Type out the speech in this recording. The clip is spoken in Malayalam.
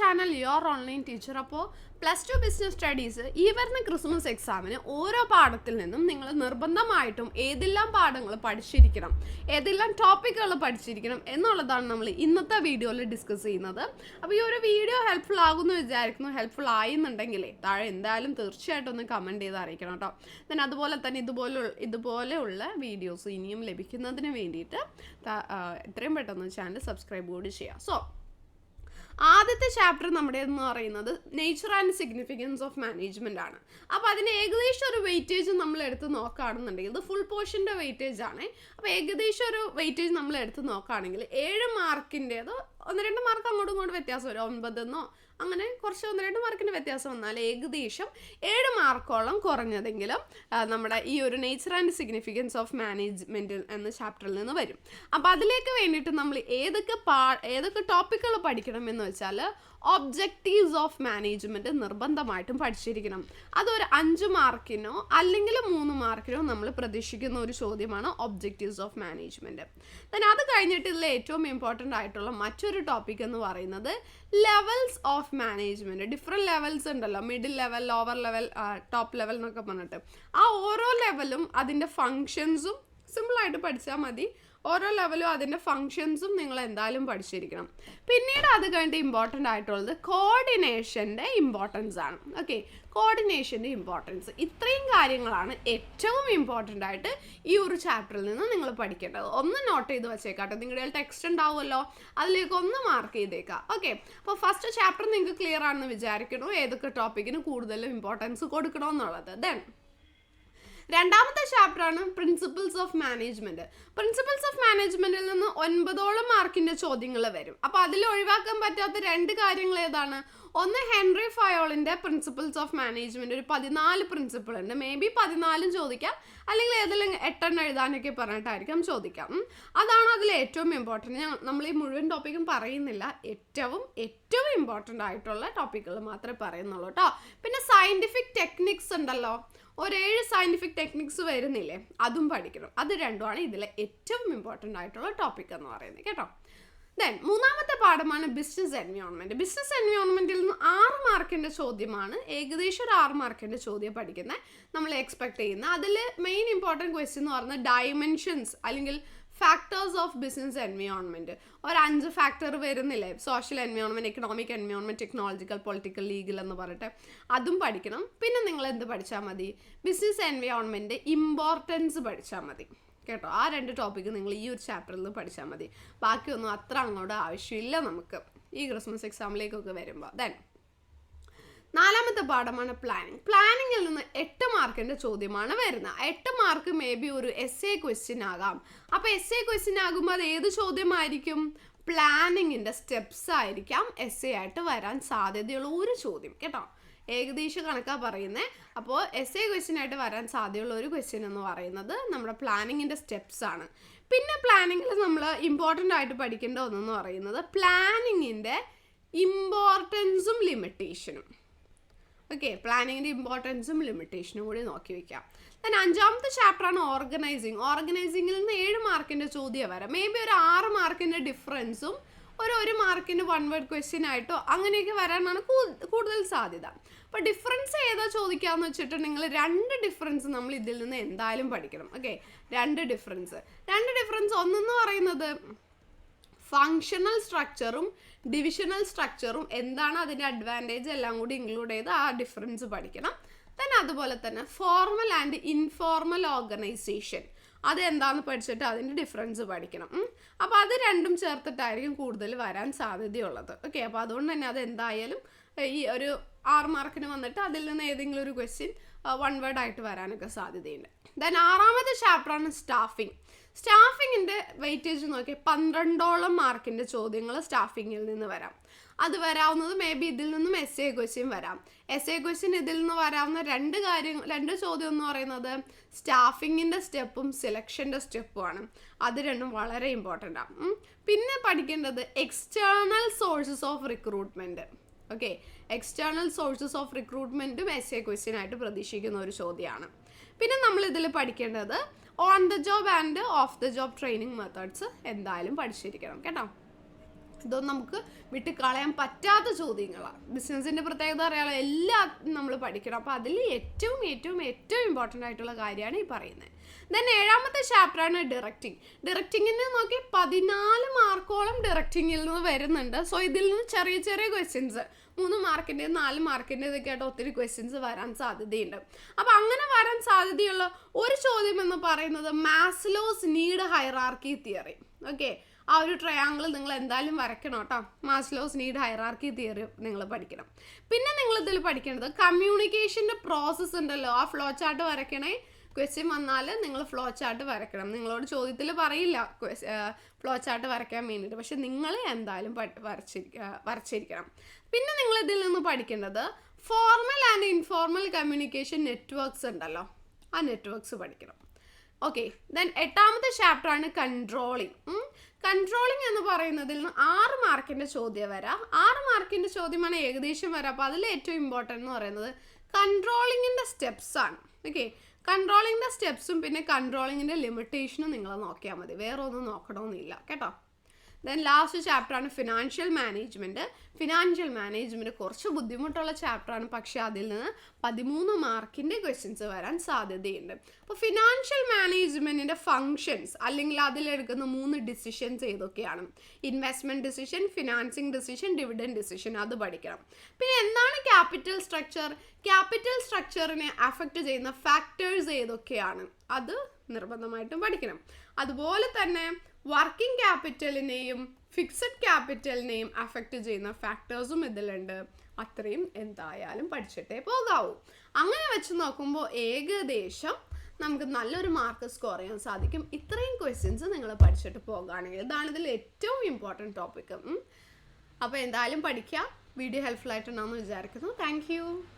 channel Your Online Teacher. അപ്പോൾ +2 ബിസിനസ് സ്റ്റഡീസ് ഈ വരുന്ന ക്രിസ്മസ് എക്സാമിന് ഓരോ പാഠത്തിൽ നിന്നും നിങ്ങൾ നിർബന്ധമായിട്ടും ഏതെല്ലാം പാഠങ്ങൾ പഠിച്ചിരിക്കണം, ഏതെല്ലാം ടോപ്പിക്കുകൾ പഠിച്ചിരിക്കണം എന്നുള്ളതാണ് നമ്മൾ ഇന്നത്തെ വീഡിയോയിൽ ഡിസ്കസ് ചെയ്യുന്നത്. അപ്പോൾ ഈ ഒരു വീഡിയോ ഹെൽപ്ഫുൾ ആകുമെന്ന് വിചാരിക്കുന്നു. ഹെൽപ്ഫുൾ ആയെന്നുണ്ടെങ്കിലേ താഴെ എന്തായാലും തീർച്ചയായിട്ടും ഒന്ന് കമൻറ്റ് ചെയ്ത് അറിയിക്കണം കേട്ടോ. then അതുപോലെ തന്നെ ഇതുപോലെയുള്ള വീഡിയോസ് ഇനിയും ലഭിക്കുന്നതിന് വേണ്ടിയിട്ട് എത്രയും പെട്ടെന്ന് ചാനൽ സബ്സ്ക്രൈബ് കൂടി ചെയ്യാം. സോ ആദ്യത്തെ ചാപ്റ്റർ നമ്മുടെ എന്ന് പറയുന്നത് nature and significance of management ആണ്. അപ്പോൾ അതിന് ഏകദേശം ഒരു വെയിറ്റേജ് നമ്മൾ എടുത്ത് നോക്കുകയാണെന്നുണ്ടെങ്കിൽ ഇത് ഫുൾ പോർഷൻ്റെ വെയിറ്റേജ് ആണ്. അപ്പോൾ ഏകദേശം ഒരു വെയിറ്റേജ് നമ്മൾ എടുത്ത് നോക്കുകയാണെങ്കിൽ 7 മാർക്കിൻ്റേതോ 1-2 മാർക്ക് അങ്ങോട്ടും ഇങ്ങോട്ടും വ്യത്യാസം വരും, 9 അങ്ങനെ കുറച്ച് 1-2 മാർക്കിൻ്റെ വ്യത്യാസം വന്നാൽ ഏകദേശം 7 മാർക്കോളം കുറഞ്ഞതെങ്കിലും നമ്മുടെ ഈ ഒരു nature and significance of management എന്ന ചാപ്റ്ററിൽ നിന്ന് വരും. അപ്പോൾ അതിലേക്ക് വേണ്ടിയിട്ട് നമ്മൾ ഏതൊക്കെ ടോപ്പിക്കുകൾ പഠിക്കണമെന്ന് വെച്ചാൽ ഒബ്ജക്റ്റീവ്സ് ഓഫ് മാനേജ്മെൻറ്റ് നിർബന്ധമായിട്ടും പഠിച്ചിരിക്കണം. അതൊരു 5 മാർക്കിനോ അല്ലെങ്കിൽ 3 മാർക്കിനോ നമ്മൾ പ്രതീക്ഷിക്കുന്ന ഒരു ചോദ്യമാണ് ഒബ്ജക്റ്റീവ്സ് ഓഫ് മാനേജ്മെൻറ്റ്. then അത് കഴിഞ്ഞിട്ട് ഇതിൽ ഏറ്റവും ഇമ്പോർട്ടൻ്റ് ആയിട്ടുള്ള മറ്റൊരു ടോപ്പിക് എന്ന് പറയുന്നത് levels of management. Different levels ഉണ്ടല്ലോ, middle level, lower level, top level എന്നൊക്കെ പറഞ്ഞിട്ട് ആ ഓരോ ലെവലും അതിൻ്റെ ഫങ്ഷൻസും സിമ്പിളായിട്ട് പഠിച്ചാൽ മതി. ഓരോ ലെവലും അതിൻ്റെ ഫങ്ഷൻസും നിങ്ങൾ എന്തായാലും പഠിച്ചിരിക്കണം. പിന്നീട് അത് കഴിഞ്ഞിട്ട് ഇമ്പോർട്ടൻ്റ് ആയിട്ടുള്ളത് കോർഡിനേഷൻ്റെ ഇമ്പോർട്ടൻസ് ആണ്. ഓക്കെ, കോർഡിനേഷൻ്റെ ഇമ്പോർട്ടൻസ്, ഇത്രയും കാര്യങ്ങളാണ് ഏറ്റവും ഇമ്പോർട്ടൻ്റ് ആയിട്ട് ഈ ഒരു ചാപ്റ്ററിൽ നിന്ന് നിങ്ങൾ പഠിക്കേണ്ടത്. ഒന്ന് നോട്ട് ചെയ്ത് വെച്ചേക്കാട്ടെ, നിങ്ങളുടെ ടെക്സ്റ്റ് ഉണ്ടാവുമല്ലോ, അതിലേക്ക് ഒന്ന് മാർക്ക് ചെയ്തേക്കാം. ഓക്കെ, അപ്പോൾ ഫസ്റ്റ് ചാപ്റ്റർ നിങ്ങൾക്ക് ക്ലിയർ ആണെന്ന് വിചാരിക്കണോ, ഏതൊക്കെ ടോപ്പിക്കിന് കൂടുതൽ ഇമ്പോർട്ടൻസ് കൊടുക്കണമെന്നുള്ളത്. ദെൻ രണ്ടാമത്തെ ചാപ്റ്ററാണ് principles of management. Principles of മാനേജ്മെൻറ്റിൽ നിന്ന് 9 മാർക്കിൻ്റെ ചോദ്യങ്ങൾ വരും. അപ്പോൾ അതിൽ ഒഴിവാക്കാൻ പറ്റാത്ത 2 കാര്യങ്ങൾ ഏതാണ്? ഒന്ന് ഹെൻറി ഫയോളിൻ്റെ പ്രിൻസിപ്പിൾസ് ഓഫ് മാനേജ്മെൻറ്റ്, ഒരു 14 പ്രിൻസിപ്പിൾ ഉണ്ട്. മേ ബി 14 ചോദിക്കാം, അല്ലെങ്കിൽ ഏതെങ്കിലും 8 എഴുതാനൊക്കെ പറഞ്ഞിട്ടായിരിക്കും ചോദിക്കാം. അതാണ് അതിൽ ഏറ്റവും ഇമ്പോർട്ടൻറ്റ്. നമ്മൾ ഈ മുഴുവൻ ടോപ്പിക്കും പറയുന്നില്ല, ഏറ്റവും ഇമ്പോർട്ടൻ്റ് ആയിട്ടുള്ള ടോപ്പിക്കുകൾ മാത്രമേ പറയുന്നുള്ളൂ കേട്ടോ. പിന്നെ സയൻറ്റിഫിക് ടെക്നിക്സ് ഉണ്ടല്ലോ, 7 സയൻറ്റിഫിക് ടെക്നിക്സ് വരുന്നില്ലേ, അതും പഠിക്കണം. അത് രണ്ടുമാണ് ഇതിലെ ഏറ്റവും ഇമ്പോർട്ടൻ്റ് ആയിട്ടുള്ള ടോപ്പിക് എന്ന് പറയുന്നത് കേട്ടോ. ദെൻ മൂന്നാമത്തെ പാഠമാണ് ബിസിനസ് എൻവയോൺമെൻറ്റ്. ബിസിനസ് എൻവയോൺമെൻറ്റിൽ നിന്ന് 6 മാർക്കിൻ്റെ ചോദ്യമാണ്, ഏകദേശം ഒരു 6 മാർക്കിൻ്റെ ചോദ്യം പഠിക്കുന്നത് നമ്മൾ എക്സ്പെക്ട് ചെയ്യുന്നത്. അതിൽ മെയിൻ ഇമ്പോർട്ടൻറ്റ് ക്വസ്റ്റ്യൻ എന്ന് പറയുന്നത് ഡയമെൻഷൻസ് അല്ലെങ്കിൽ ഫാക്ടേഴ്സ് ഓഫ് ബിസിനസ് എൻവയോൺമെൻറ്റ്. ഒരു 5 ഫാക്ടർ വരുന്നില്ലേ, social environment, economic environment, technological, political, legal എന്ന് പറഞ്ഞിട്ട് അതും പഠിക്കണം. പിന്നെ നിങ്ങൾ എന്ത് പഠിച്ചാൽ മതി? ബിസിനസ് എൻവയോൺമെൻറ്റ് ഇമ്പോർട്ടൻസ് പഠിച്ചാൽ മതി കേട്ടോ. ആ 2 ടോപ്പിക്ക് നിങ്ങൾ ഈ ഒരു ചാപ്റ്ററിൽ നിന്ന് പഠിച്ചാൽ മതി. ബാക്കിയൊന്നും അത്ര അങ്ങോട്ട് ആവശ്യമില്ല നമുക്ക് ഈ ക്രിസ്മസ് എക്സാമിലേക്കൊക്കെ വരുമ്പോൾ. ദെൻ നാലാമത്തെ പാഠമാണ് പ്ലാനിങ്. പ്ലാനിങ്ങിൽ നിന്ന് 8 മാർക്കിൻ്റെ ചോദ്യമാണ് വരുന്നത്. 8 മാർക്ക് മേ ബി ഒരു എസ്സേ ക്വസ്റ്റ്യൻ ആകാം. അപ്പോൾ എസ്സേ ക്വസ്റ്റ്യൻ ആകുമ്പോൾ അത് ഏത് ചോദ്യമായിരിക്കും? പ്ലാനിങ്ങിൻ്റെ സ്റ്റെപ്സ് ആയിരിക്കാം എസ്സേ ആയിട്ട് വരാൻ സാധ്യതയുള്ള ഒരു ചോദ്യം കേട്ടോ. ഏകദേശം കണക്കാണ് പറയുന്നത്. അപ്പോൾ എസ്സേ ക്വസ്റ്റ്യൻ ആയിട്ട് വരാൻ സാധ്യതയുള്ള ഒരു ക്വസ്റ്റ്യൻ എന്ന് പറയുന്നത് നമ്മുടെ പ്ലാനിങ്ങിൻ്റെ സ്റ്റെപ്സ് ആണ്. പിന്നെ പ്ലാനിങ്ങിൽ നമ്മൾ ഇമ്പോർട്ടൻ്റ് ആയിട്ട് പഠിക്കേണ്ട ഒന്നെന്ന് പറയുന്നത് പ്ലാനിങ്ങിൻ്റെ ഇമ്പോർട്ടൻസും ലിമിറ്റേഷനും. ഓക്കെ, പ്ലാനിങ്ങിൻ്റെ ഇമ്പോർട്ടൻസും ലിമിറ്റേഷനും കൂടി നോക്കി വയ്ക്കാം. ദെൻ 5ാമത്തെ ചാപ്റ്ററാണ് ഓർഗനൈസിങ്. ഓർഗനൈസിങ്ങിൽ നിന്ന് 7 മാർക്കിൻ്റെ ചോദ്യം വരാം. മേ ബി ഒരു 6 മാർക്കിൻ്റെ ഡിഫറൻസും ഒരു മാർക്കിൻ്റെ 1 വേർഡ് ക്വസ്റ്റ്യൻ ആയിട്ടോ അങ്ങനെയൊക്കെ വരാനാണ് കൂടുതൽ സാധ്യത. അപ്പോൾ ഡിഫറൻസ് ഏതാ ചോദിക്കാമെന്ന് വെച്ചിട്ടുണ്ടെങ്കിൽ 2 ഡിഫറൻസ് നമ്മൾ ഇതിൽ നിന്ന് എന്തായാലും പഠിക്കണം. ഓക്കെ, 2 ഡിഫറൻസ് ഒന്നെന്ന് പറയുന്നത് ഫങ്ഷണൽ സ്ട്രക്ചറും ഡിവിഷണൽ സ്ട്രക്ചറും എന്താണ്, അതിൻ്റെ അഡ്വാൻറ്റേജ് എല്ലാം കൂടി ഇൻക്ലൂഡ് ചെയ്ത് ആ ഡിഫറൻസ് പഠിക്കണം. then അതുപോലെ തന്നെ ഫോർമൽ ആൻഡ് ഇൻഫോർമൽ ഓർഗനൈസേഷൻ, അത് എന്താണെന്ന് പഠിച്ചിട്ട് അതിൻ്റെ ഡിഫറൻസ് പഠിക്കണം. അപ്പോൾ അത് രണ്ടും ചേർത്തിട്ടായിരിക്കും കൂടുതൽ വരാൻ സാധ്യതയുള്ളത്. ഓക്കെ, അപ്പോൾ അതുകൊണ്ട് തന്നെ അത് എന്തായാലും ഈ ഒരു 6 മാർക്കിന് വന്നിട്ട് അതിൽ നിന്ന് ഏതെങ്കിലും ഒരു ക്വസ്റ്റ്യൻ 1 വേർഡ് ആയിട്ട് വരാനൊക്കെ സാധ്യതയുണ്ട്. ദെൻ 6ാമത്തെ ചാപ്റ്ററാണ് സ്റ്റാഫിംഗ്. സ്റ്റാഫിങ്ങിൻ്റെ വെയിറ്റേജ് നോക്കി 12 മാർക്കിൻ്റെ ചോദ്യങ്ങൾ സ്റ്റാഫിങ്ങിൽ നിന്ന് വരാം. അത് വരാവുന്നത് മേ ബി ഇതിൽ നിന്നും എസ്സേ ക്വസ്റ്റ്യൻ വരാം. എസ്സേ ക്വസ്റ്റ്യൻ ഇതിൽ നിന്ന് വരാവുന്ന 2 ചോദ്യം എന്ന് പറയുന്നത് സ്റ്റാഫിങ്ങിൻ്റെ സ്റ്റെപ്പും സെലക്ഷൻ്റെ സ്റ്റെപ്പുമാണ്. അത് രണ്ടും വളരെ ഇമ്പോർട്ടൻ്റ് ആണ്. പിന്നെ പഠിക്കേണ്ടത് external sources of recruitment. Okay, external sources of റിക്രൂട്ട്മെൻറ്റും എസ്സേ ക്വസ്റ്റ്യൻ ആയിട്ട് പ്രതീക്ഷിക്കുന്ന ഒരു ചോദ്യമാണ്. പിന്നെ നമ്മൾ ഇതിൽ പഠിക്കേണ്ടത് on the job and off the job training methods എന്തായാലും പഠിച്ചിരിക്കണം കേട്ടോ. ഇതൊന്നും നമുക്ക് വിട്ട് കളയാൻ പറ്റാത്ത ചോദ്യങ്ങളാണ്. ബിസിനസ്സിൻ്റെ പ്രത്യേകത അറിയാലോ, എല്ലാം നമ്മൾ പഠിക്കണം. അപ്പോൾ അതിൽ ഏറ്റവും ഏറ്റവും ഏറ്റവും ഇമ്പോർട്ടൻ്റ് ആയിട്ടുള്ള കാര്യമാണ് ഈ പറയുന്നത്. ദെൻ 7ാമത്തെ ചാപ്റ്ററാണ് ഡയറക്റ്റിംഗ്. ഡയറക്റ്റിങ്ങിന് നോക്കി 14 മാർക്കോളം ഡയറക്റ്റിങ്ങിൽ നിന്ന് വരുന്നുണ്ട്. സോ ഇതിൽ നിന്ന് ചെറിയ ചെറിയ ക്വസ്റ്റ്യൻസ് 3 മാർക്കിൻ്റെ 4 മാർക്കിൻ്റെ ഇതൊക്കെ ആയിട്ട് ഒത്തിരി ക്വസ്റ്റ്യൻസ് വരാൻ സാധ്യതയുണ്ട്. അപ്പോൾ അങ്ങനെ വരാൻ സാധ്യതയുള്ള ഒരു ചോദ്യം എന്ന് പറയുന്നത് Maslow's need hierarchy theory. Okay, ആ ഒരു ട്രയാങ്കിൾ നിങ്ങൾ എന്തായാലും വരയ്ക്കണം കേട്ടോ. മാസ്ലോസ് നീഡ് ഹൈറാർക്കി തിയറി നിങ്ങൾ പഠിക്കണം. പിന്നെ നിങ്ങൾ ഇതിൽ പഠിക്കേണ്ടത് കമ്മ്യൂണിക്കേഷൻ്റെ പ്രോസസ്സ് ഉണ്ടല്ലോ, ആ ഫ്ലോ ചാർട്ട് വരയ്ക്കണേ. ക്വസ്റ്റ്യൻ വന്നാൽ നിങ്ങൾ ഫ്ലോ ചാർട്ട് വരയ്ക്കണം. നിങ്ങളോട് ചോദ്യത്തിൽ പറയില്ല ഫ്ലോ ചാർട്ട് വരയ്ക്കാൻ വേണ്ടിയിട്ട്, പക്ഷെ നിങ്ങൾ എന്തായാലും വരച്ചിരിക്കണം. പിന്നെ നിങ്ങൾ ഇതിൽ നിന്ന് പഠിക്കേണ്ടത് formal and informal communication networks ഉണ്ടല്ലോ, ആ നെറ്റ്വർക്ക്സ് പഠിക്കണം. ഓക്കെ, ദെൻ 8ാമത്തെ ചാപ്റ്ററാണ് കൺട്രോളിങ്. കൺട്രോളിങ് എന്ന് പറയുന്നതിൽ നിന്ന് 6 മാർക്കിൻ്റെ ചോദ്യം വരാം. 6 മാർക്കിൻ്റെ ചോദ്യമാണ് ഏകദേശം വരാം. അപ്പോൾ അതിൽ ഏറ്റവും ഇമ്പോർട്ടൻ്റ് എന്ന് പറയുന്നത് കൺട്രോളിങ്ങിൻ്റെ സ്റ്റെപ്സാണ്. ഓക്കെ, കൺട്രോളിങ്ങിൻ്റെ സ്റ്റെപ്സും പിന്നെ കൺട്രോളിങ്ങിൻ്റെ ലിമിറ്റേഷനും നിങ്ങൾ നോക്കിയാൽ മതി, വേറെ ഒന്നും നോക്കണമെന്നില്ല കേട്ടോ. ദെൻ ലാസ്റ്റ് ചാപ്റ്ററാണ് ഫിനാൻഷ്യൽ മാനേജ്മെൻറ്റ്. ഫിനാൻഷ്യൽ മാനേജ്മെൻറ്റ് കുറച്ച് ബുദ്ധിമുട്ടുള്ള ചാപ്റ്ററാണ്, പക്ഷേ അതിൽ നിന്ന് 13 മാർക്കിൻ്റെ ക്വസ്റ്റ്യൻസ് വരാൻ സാധ്യതയുണ്ട്. അപ്പോൾ ഫിനാൻഷ്യൽ മാനേജ്മെൻറ്റിൻ്റെ ഫങ്ഷൻസ് അല്ലെങ്കിൽ അതിലെടുക്കുന്ന 3 ഡിസിഷൻസ് ഏതൊക്കെയാണ്? Investment decision, financing decision, dividend decision, അത് പഠിക്കണം. പിന്നെ എന്താണ് ക്യാപിറ്റൽ സ്ട്രക്ചർ? ക്യാപിറ്റൽ സ്ട്രക്ചറിനെ അഫക്റ്റ് ചെയ്യുന്ന ഫാക്ടേഴ്സ് ഏതൊക്കെയാണ്? അത് നിർബന്ധമായിട്ടും പഠിക്കണം. അതുപോലെ തന്നെ വർക്കിംഗ് ക്യാപിറ്റലിനെയും ഫിക്സഡ് ക്യാപിറ്റലിനെയും അഫക്റ്റ് ചെയ്യുന്ന ഫാക്ടേഴ്സും ഇതിലുണ്ട്. അത്രയും എന്തായാലും പഠിച്ചിട്ടേ പോകാവൂ. അങ്ങനെ വെച്ച് നോക്കുമ്പോൾ ഏകദേശം നമുക്ക് നല്ലൊരു മാർക്ക് സ്കോർ ചെയ്യാൻ സാധിക്കും ഇത്രയും ക്വസ്റ്റ്യൻസ് നിങ്ങൾ പഠിച്ചിട്ട് പോകുകയാണെങ്കിൽ. ഇതാണ് ഇതിൽ ഏറ്റവും ഇമ്പോർട്ടൻറ്റ് ടോപ്പിക്ക്. അപ്പോൾ എന്തായാലും പഠിക്കുക. വീഡിയോ ഹെൽപ്ഫുൾ ആയിട്ടുണ്ടാവുമെന്ന് വിചാരിക്കുന്നു. താങ്ക്